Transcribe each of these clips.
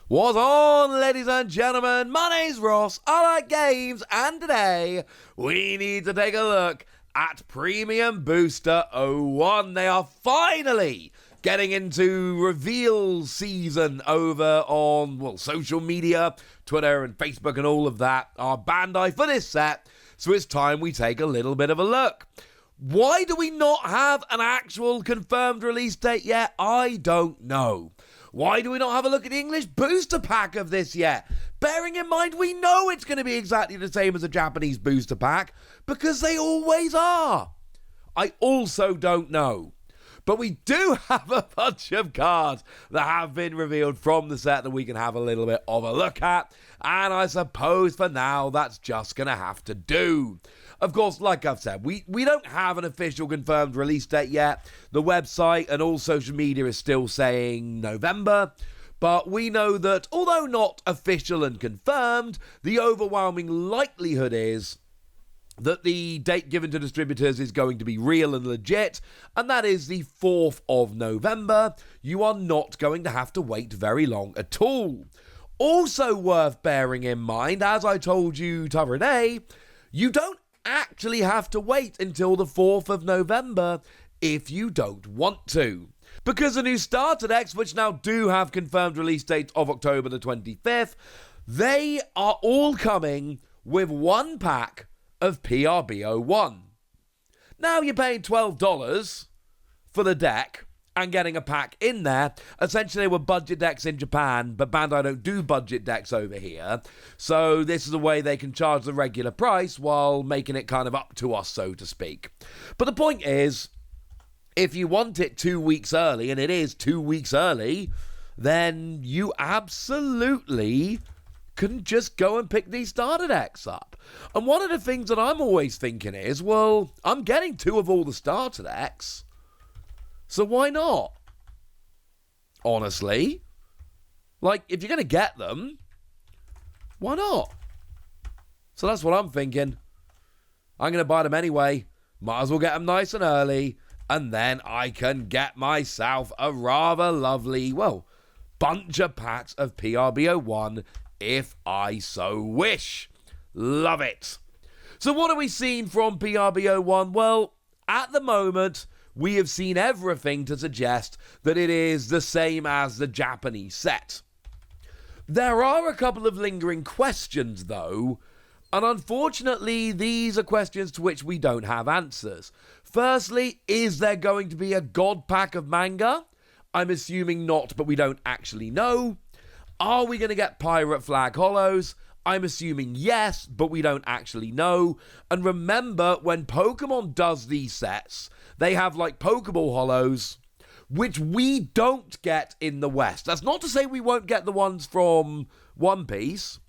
What's on, ladies and gentlemen? My name's Ross, I like games, and today we need to take a look at Premium Booster 01. They are finally getting into reveal season over on, social media, Twitter and Facebook and all of that are Bandai for this set, so it's time we take a little bit of a look. Why do we not have an actual confirmed release date yet? I don't know. Why do we not have a look at the English booster pack of this yet? Bearing in mind we know it's going to be exactly the same as a Japanese booster pack, because they always are. I also don't know. But we do have a bunch of cards that have been revealed from the set that we can have a little bit of a look at. And I suppose for now, that's just going to have to do. Of course, like I've said, we don't have an official confirmed release date yet. The website and all social media is still saying November. But we know that, although not official and confirmed, the overwhelming likelihood is that the date given to distributors is going to be real and legit, and that is the 4th of November. You are not going to have to wait very long at all. Also worth bearing in mind, as I told you the other day, you don't actually have to wait until the 4th of November if you don't want to. Because the new starter decks, which now do have confirmed release dates of October the 25th, they are all coming with one pack of PRB-01. Now you're paying $12 for the deck and getting a pack in there. Essentially, they were budget decks in Japan, but Bandai don't do budget decks over here. So this is a way they can charge the regular price while making it kind of up to us, so to speak. But the point is, if you want it 2 weeks early, and it is 2 weeks early, then you absolutely can just go and pick these starter decks up. And one of the things that I'm always thinking is, well, I'm getting 2 of all the starter decks, so why not? Honestly. Like, if you're going to get them, why not? So that's what I'm thinking. I'm going to buy them anyway. Might as well get them nice and early, and then I can get myself a rather lovely, bunch of packs of PRB-01 if I so wish. Love it. So what have we seen from PRB-01? Well, at the moment, we have seen everything to suggest that it is the same as the Japanese set. There are a couple of lingering questions, though, and unfortunately, these are questions to which we don't have answers. Firstly, is there going to be a God pack of manga? I'm assuming not, but we don't actually know. Are we going to get Pirate Flag Hollows? I'm assuming yes, but we don't actually know. And remember, when Pokemon does these sets, they have like Pokeball Hollows, which we don't get in the West. That's not to say we won't get the ones from One Piece,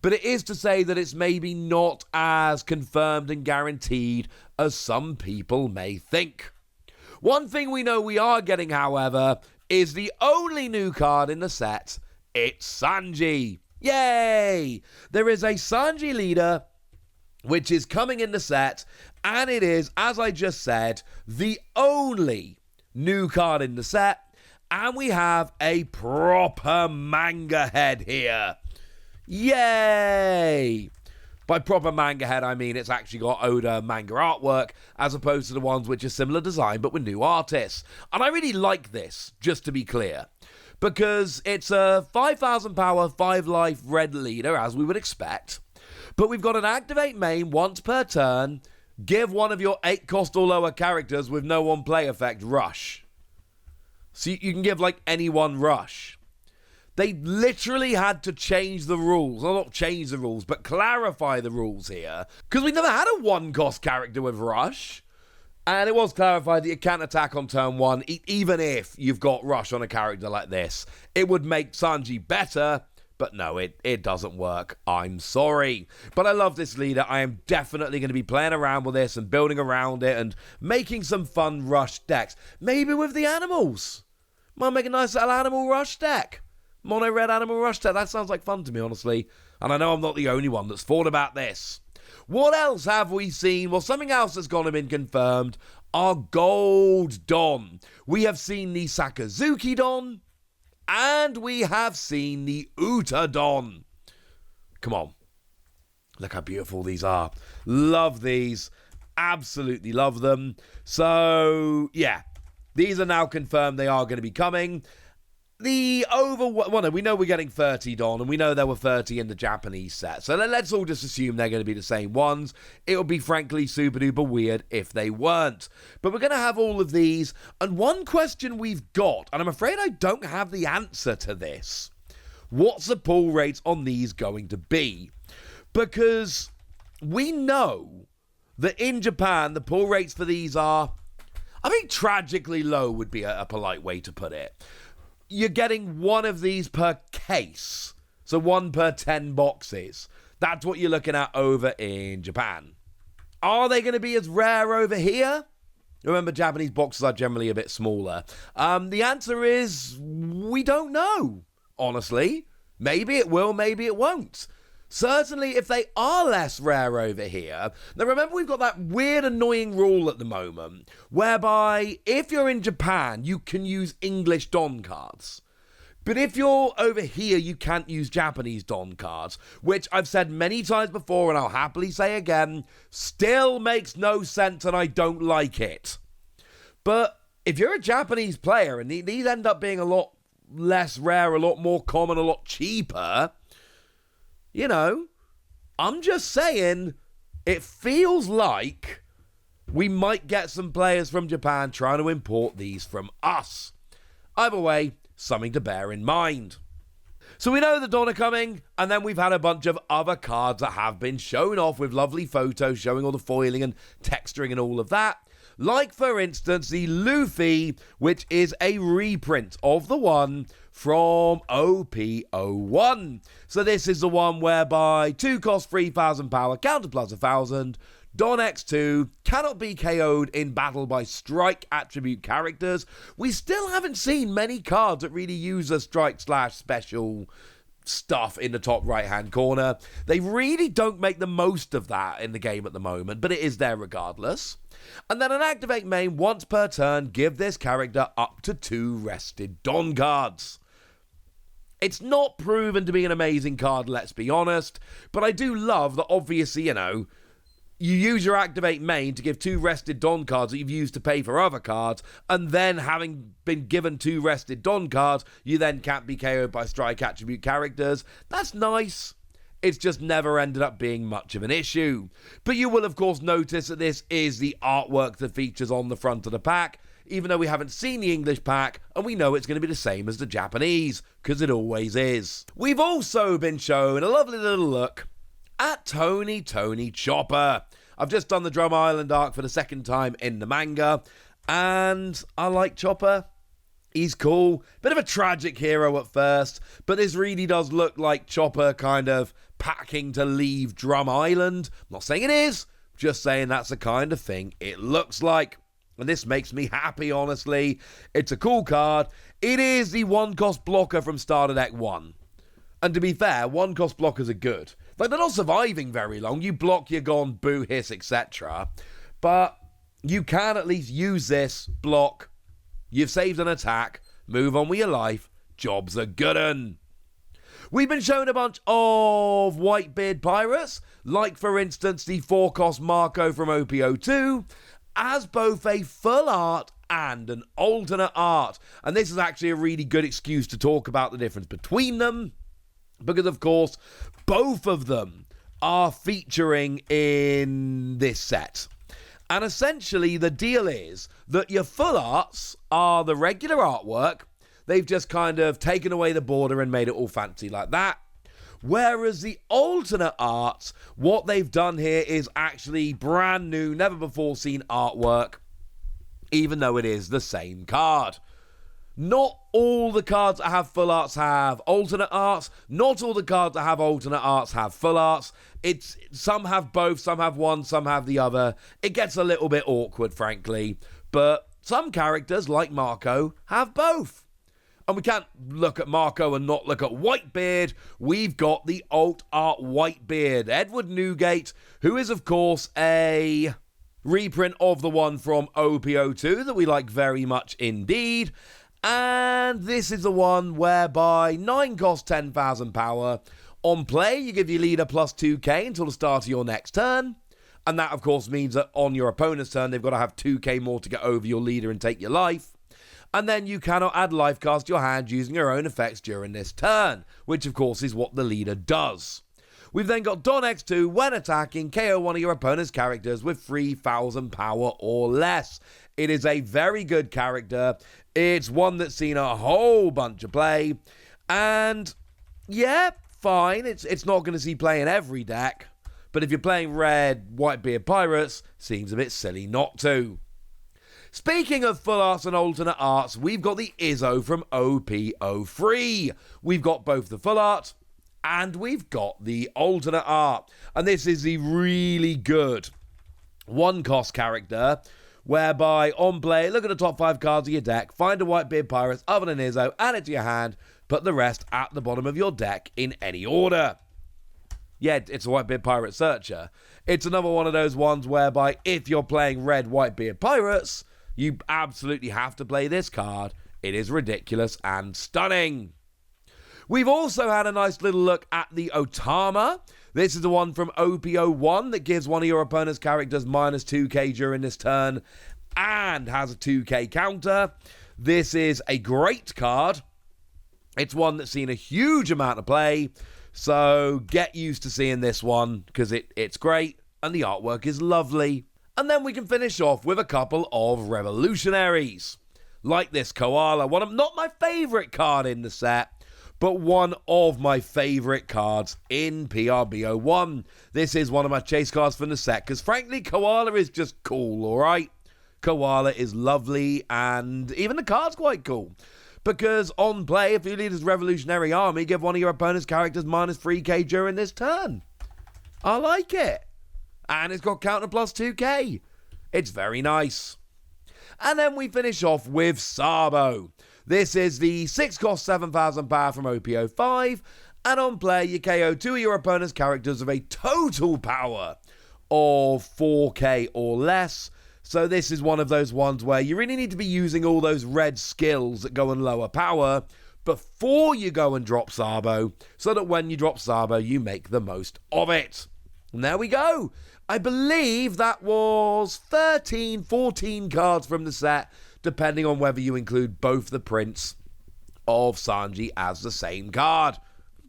but it is to say that it's maybe not as confirmed and guaranteed as some people may think. One thing we know we are getting, however, is the only new card in the set. It's Sanji. Yay! There is a Sanji leader, which is coming in the set, and it is, as I just said, the only new card in the set, and we have a proper manga head here. Yay! By proper manga head, I mean it's actually got Oda manga artwork, as opposed to the ones which are similar design, but with new artists. And I really like this, just to be clear, because it's a 5,000 power, 5 life red leader, as we would expect. But we've got an activate main once per turn, give one of your 8 cost or lower characters with no one play effect Rush. So you can give like anyone Rush. They literally had to change the rules. Well, not change the rules, but clarify the rules here. Because we never had a 1 cost character with Rush. And it was clarified that you can't attack on turn 1, even if you've got Rush on a character like this. It would make Sanji better, but no, it doesn't work. I'm sorry. But I love this leader. I am definitely going to be playing around with this and building around it and making some fun Rush decks. Maybe with the animals. Might make a nice little animal Rush deck. Mono red animal Rush deck. That sounds like fun to me, honestly. And I know I'm not the only one that's thought about this. What else have we seen? Well, something else that's gone and been confirmed. Our Gold Don. We have seen the Sakazuki Don, And we have seen the Utadon. Come on. Look how beautiful these are. Love these. Absolutely love them. So, yeah. These are now confirmed they are going to be coming. We know we're getting 30 Don, and we know there were 30 in the Japanese set. So let's all just assume they're going to be the same ones. It would be frankly super duper weird if they weren't. But we're going to have all of these. And one question we've got, and I'm afraid I don't have the answer to this. What's the pull rates on these going to be? Because we know that in Japan, the pull rates for these are, I think, tragically low would be a polite way to put it. You're getting one of these per case. So 1 per 10 boxes. That's what you're looking at over in Japan. Are they going to be as rare over here? Remember, Japanese boxes are generally a bit smaller. The answer is, we don't know, honestly. Maybe it will, maybe it won't. Certainly, if they are less rare over here. Now, remember, we've got that weird, annoying rule at the moment, whereby if you're in Japan, you can use English Don cards. But if you're over here, you can't use Japanese Don cards, which I've said many times before, and I'll happily say again, still makes no sense, and I don't like it. But if you're a Japanese player, and these end up being a lot less rare, a lot more common, a lot cheaper, you know, I'm just saying, it feels like we might get some players from Japan trying to import these from us. Either way, something to bear in mind. So we know the Dawn are coming, and then we've had a bunch of other cards that have been shown off with lovely photos showing all the foiling and texturing and all of that. Like, for instance, the Luffy, which is a reprint of the one from OP-01. So this is the one whereby 2 cost 3,000 power, counter plus 1,000, Don X2, cannot be KO'd in battle by strike attribute characters. We still haven't seen many cards that really use a strike / special stuff in the top right hand corner. They really don't make the most of that in the game at the moment, but it is there regardless. And then an activate main once per turn, give this character up to 2 rested Don cards. It's not proven to be an amazing card, let's be honest, but I do love that obviously, you know, you use your activate main to give 2 rested Don cards that you've used to pay for other cards, and then having been given 2 rested Don cards, you then can't be KO'd by strike attribute characters. That's nice. It's just never ended up being much of an issue. But you will of course notice that this is the artwork that features on the front of the pack, even though we haven't seen the English pack, and we know it's going to be the same as the Japanese, because it always is. We've also been shown a lovely little look at Tony Chopper. I've just done the Drum Island arc for the second time in the manga, and I like Chopper. He's cool. Bit of a tragic hero at first, but this really does look like Chopper kind of packing to leave Drum Island. I'm not saying it is, just saying that's the kind of thing it looks like. And this makes me happy, honestly. It's a cool card. It is the 1-cost blocker from Starter Deck 1. And to be fair, 1-cost blockers are good. Like, they're not surviving very long. You block, you're gone, boo, hiss, etc. But you can at least use this, block, you've saved an attack, move on with your life, job's a good un. We've been shown a bunch of Whitebeard pirates, like for instance the 4-cost Marco from OP-02, as both a full art and an alternate art. And this is actually a really good excuse to talk about the difference between them, because of course both of them are featuring in this set. And essentially the deal is that your full arts are the regular artwork. They've just kind of taken away the border and made it all fancy like that. Whereas the alternate arts, what they've done here is actually brand new, never before seen artwork, even though it is the same card. Not all the cards that have full arts have alternate arts. Not all the cards that have alternate arts have full arts. Some have both, some have one, some have the other. It gets a little bit awkward, frankly. But some characters, like Marco, have both. And we can't look at Marco and not look at Whitebeard. We've got the alt art Whitebeard, Edward Newgate, who is, of course, a reprint of the one from OP-02 that we like very much indeed. And this is the one whereby 9 costs 10,000 power. On play, you give your leader plus 2k until the start of your next turn. And that, of course, means that on your opponent's turn, they've got to have 2k more to get over your leader and take your life. And then you cannot add life cards to your hand using your own effects during this turn, which, of course, is what the leader does. We've then got Don X2, when attacking, KO one of your opponent's characters with 3,000 power or less. It is a very good character. It's one that's seen a whole bunch of play. And, yeah, fine. It's not going to see play in every deck. But if you're playing red Whitebeard Pirates, seems a bit silly not to. Speaking of full arts and alternate arts, we've got the Izzo from OP03. We've got both the full art and we've got the alternate art. And this is the really good 1-cost character, whereby on play, look at the top 5 cards of your deck, find a Whitebeard Pirates other than Izzo, add it to your hand, put the rest at the bottom of your deck in any order. Yeah, it's a Whitebeard Pirate Searcher. It's another one of those ones whereby if you're playing red Whitebeard Pirates, you absolutely have to play this card. It is ridiculous and stunning. We've also had a nice little look at the Otama. This is the one from OP01 that gives one of your opponent's characters minus 2k during this turn and has a 2k counter. This is a great card. It's one that's seen a huge amount of play, so get used to seeing this one because it's great and the artwork is lovely. And then we can finish off with a couple of revolutionaries, like this Koala, one of not my favourite card in the set, but one of my favourite cards in PRB-01. This is one of my chase cards from the set, because frankly, Koala is just cool, alright? Koala is lovely, and even the card's quite cool. Because on play, if you lead his revolutionary army, give one of your opponent's characters minus 3k during this turn. I like it. And it's got counter plus 2k. It's very nice. And then we finish off with Sabo. This is the 6 cost 7,000 power from OP05. And on play, you KO 2 of your opponent's characters of a total power of 4k or less. So this is one of those ones where you really need to be using all those red skills that go and lower power before you go and drop Sabo, so that when you drop Sabo, you make the most of it. And there we go. I believe that was 13, 14 cards from the set, depending on whether you include both the prints of Sanji as the same card.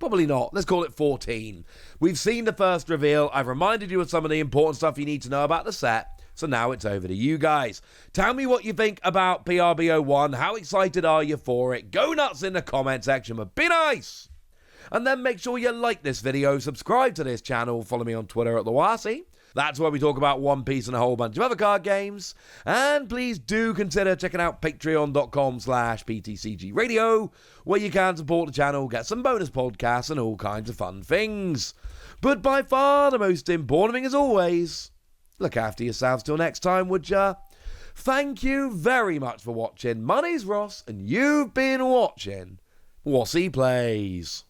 Probably not. Let's call it 14. We've seen the first reveal. I've reminded you of some of the important stuff you need to know about the set. So now it's over to you guys. Tell me what you think about PRB-01. How excited are you for it? Go nuts in the comment section, but be nice. And then make sure you like this video, subscribe to this channel, follow me on Twitter at TheWasi. That's where we talk about One Piece and a whole bunch of other card games. And please do consider checking out patreon.com/PTCG Radio, where you can support the channel, get some bonus podcasts and all kinds of fun things. But by far the most important thing as always, look after yourselves till next time, would ya? Thank you very much for watching. My name's Ross, and you've been watching Wasi Plays.